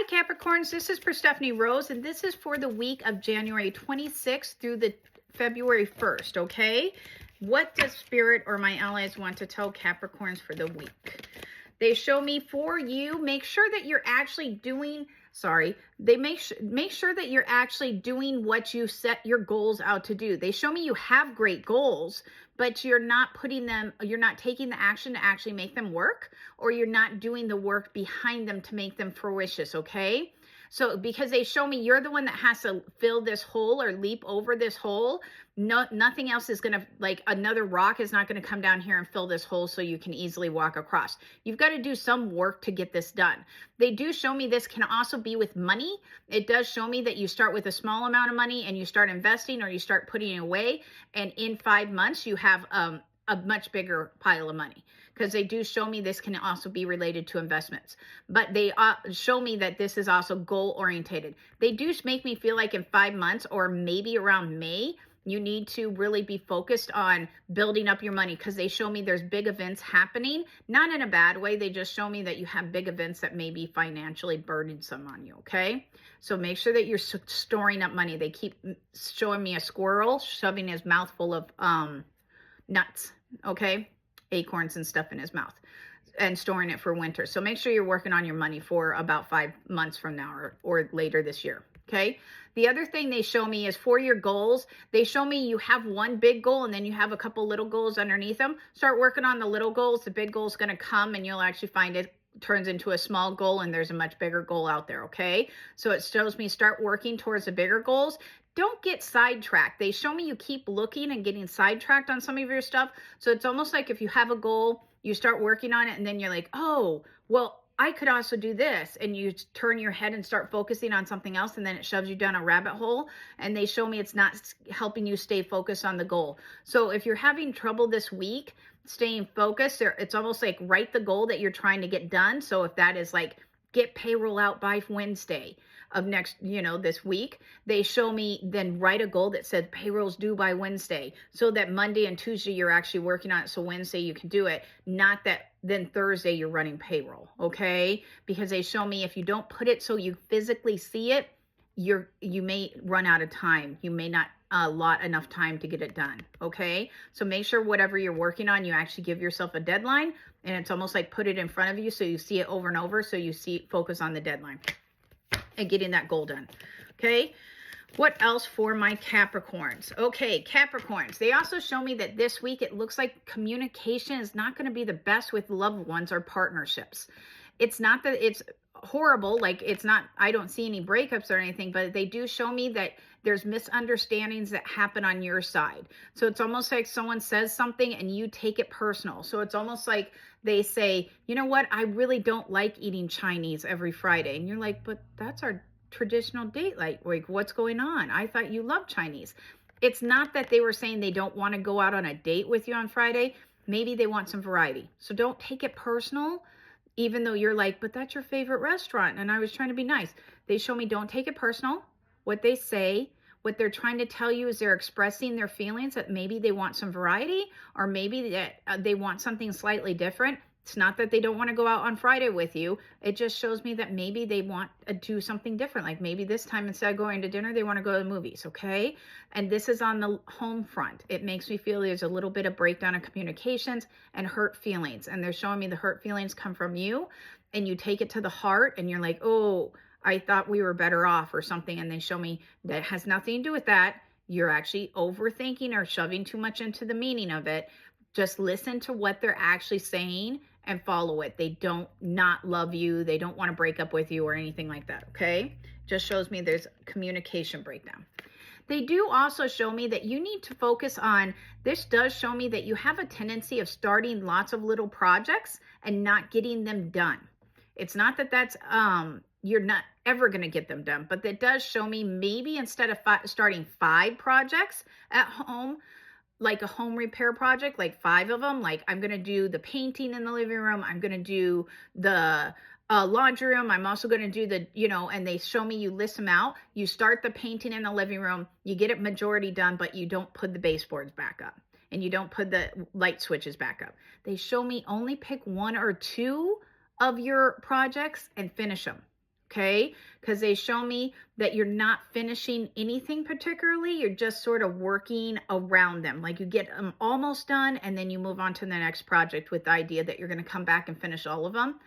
Capricorns, this is Perstephane Rose, and this is for the week of January 26th through the February 1st, okay? What does Spirit or my allies want to tell Capricorns for the week? They show me for you, make sure that you're actually doing, they make sure that you're actually doing what you set your goals out to do. They show me you have great goals, but you're not taking the action to actually make them work, or you're not doing the work behind them to make them fruitious, okay? So because they show me you're the one that has to fill this hole or leap over this hole. Nothing else is going to, like another rock is not going to come down here and fill this hole so you can easily walk across. You've got to do some work to get this done. They do show me this can also be with money. It does show me that you start with a small amount of money and you start investing or you start putting it away. And in 5 months, you have a much bigger pile of money, because they do show me this can also be related to investments. But they show me that this is also goal orientated. They do make me feel like in 5 months or maybe around May, you need to really be focused on building up your money, because they show me there's big events happening, not in a bad way. They just show me that you have big events that may be financially burdensome on you, okay? So make sure that you're storing up money. They keep showing me a squirrel shoving his mouth full of nuts, okay? Acorns and stuff in his mouth, and storing it for winter. So make sure you're working on your money for about 5 months from now or later this year, okay? The other thing they show me is for your goals, they show me you have one big goal and then you have a couple little goals underneath them. Start working on the little goals. The big goal is going to come and you'll actually find it turns into a small goal and there's a much bigger goal out there, okay? So it shows me start working towards the bigger goals. Don't get sidetracked. They show me you keep looking and getting sidetracked on some of your stuff. So it's almost like if you have a goal, you start working on it and then you're like, oh, well, I could also do this. And you turn your head and start focusing on something else, and then it shoves you down a rabbit hole. And they show me it's not helping you stay focused on the goal. So if you're having trouble this week staying focused, it's almost like write the goal that you're trying to get done. So if that is like get payroll out by Wednesday of next, this week, they show me then write a goal that said payroll's due by Wednesday, so that Monday and Tuesday you're actually working on it, so Wednesday you can do it, not that then Thursday you're running payroll, okay? Because they show me if you don't put it so you physically see it, you may run out of time. You may not allot enough time to get it done, okay? So make sure whatever you're working on, you actually give yourself a deadline, and it's almost like put it in front of you so you see it over and over, so you focus on the deadline and getting that goal done, okay? What else for my Capricorns? Okay, Capricorns, they also show me that this week it looks like communication is not going to be the best with loved ones or partnerships. It's not that it's horrible, like it's not, I don't see any breakups or anything, but they do show me that there's misunderstandings that happen on your side. So it's almost like someone says something and you take it personal. So it's almost like they say, you know what, I really don't like eating Chinese every Friday. And you're like, but that's our traditional date. Like what's going on? I thought you loved Chinese. It's not that they were saying they don't want to go out on a date with you on Friday. Maybe they want some variety. So don't take it personal, even though you're like, but that's your favorite restaurant. And I was trying to be nice. They show me don't take it personal. What they say, what they're trying to tell you is they're expressing their feelings that maybe they want some variety, or maybe that they want something slightly different. It's not that they don't want to go out on Friday with you. It just shows me that maybe they want to do something different. Like maybe this time instead of going to dinner, they want to go to the movies, okay? And this is on the home front. It makes me feel there's a little bit of breakdown of communications and hurt feelings. And they're showing me the hurt feelings come from you, and you take it to the heart and you're like, oh, I thought we were better off or something. And they show me that has nothing to do with that. You're actually overthinking or shoving too much into the meaning of it. Just listen to what they're actually saying and follow it. They don't not love you. They don't want to break up with you or anything like that, okay? Just shows me there's communication breakdown. They do also show me that you need to focus on, this does show me that you have a tendency of starting lots of little projects and not getting them done. It's not that that's, you're not ever going to get them done, but that does show me maybe instead of starting 5 projects at home, like a home repair project, like 5 of them, like I'm going to do the painting in the living room. I'm going to do the laundry room. I'm also going to do the, and they show me, you list them out. You start the painting in the living room, you get it majority done, but you don't put the baseboards back up and you don't put the light switches back up. They show me only pick 1 or 2 of your projects and finish them. okay? Because they show me that you're not finishing anything particularly. You're just sort of working around them. Like you get them almost done and then you move on to the next project with the idea that you're going to come back and finish all of them.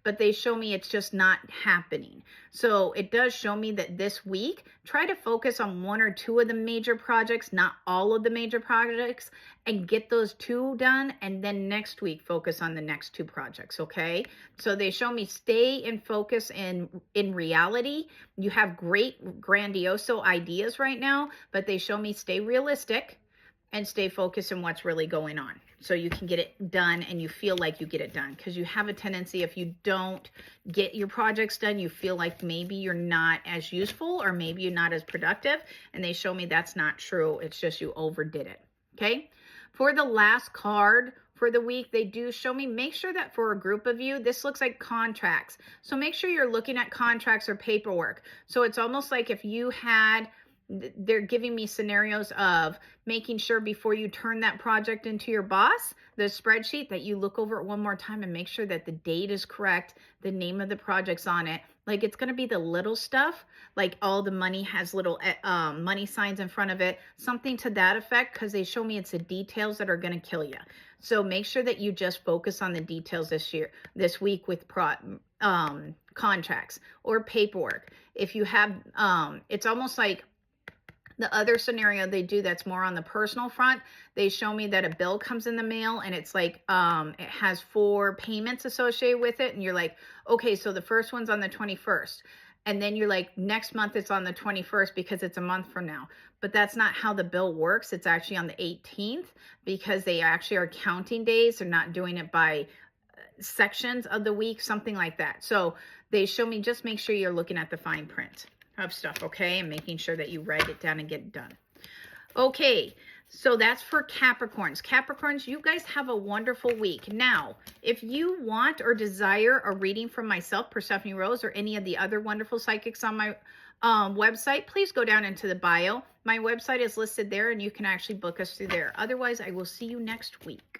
But they show me it's just not happening. So it does show me that this week, try to focus on 1 or 2 of the major projects, not all of the major projects, and get those 2 done. And then next week, focus on the next 2 projects, okay? So they show me stay in focus and in reality. You have great grandioso ideas right now, but they show me stay realistic and stay focused on what's really going on so you can get it done and you feel like you get it done, because you have a tendency, if you don't get your projects done, you feel like maybe you're not as useful or maybe you're not as productive, and they show me that's not true. It's just you overdid it, okay? For the last card for the week, they do show me, make sure that for a group of you, this looks like contracts. So make sure you're looking at contracts or paperwork. So it's almost like if you had, they're giving me scenarios of making sure before you turn that project into your boss, the spreadsheet, that you look over it one more time and make sure that the date is correct, the name of the project's on it. Like it's going to be the little stuff, like all the money has little money signs in front of it, something to that effect, because they show me it's the details that are going to kill you. So make sure that you just focus on the details this week with contracts or paperwork. If you have, it's almost like the other scenario they do that's more on the personal front. They show me that a bill comes in the mail and it's like, it has 4 payments associated with it. And you're like, okay, so the first one's on the 21st. And then you're like, next month it's on the 21st because it's a month from now. But that's not how the bill works. It's actually on the 18th because they actually are counting days. They're not doing it by sections of the week, something like that. So they show me, just make sure you're looking at the fine print of stuff, okay? And making sure that you write it down and get it done. Okay, so that's for Capricorns. Capricorns, you guys have a wonderful week. Now, if you want or desire a reading from myself, Perstephane Rose, or any of the other wonderful psychics on my website, please go down into the bio. My website is listed there and you can actually book us through there. Otherwise, I will see you next week.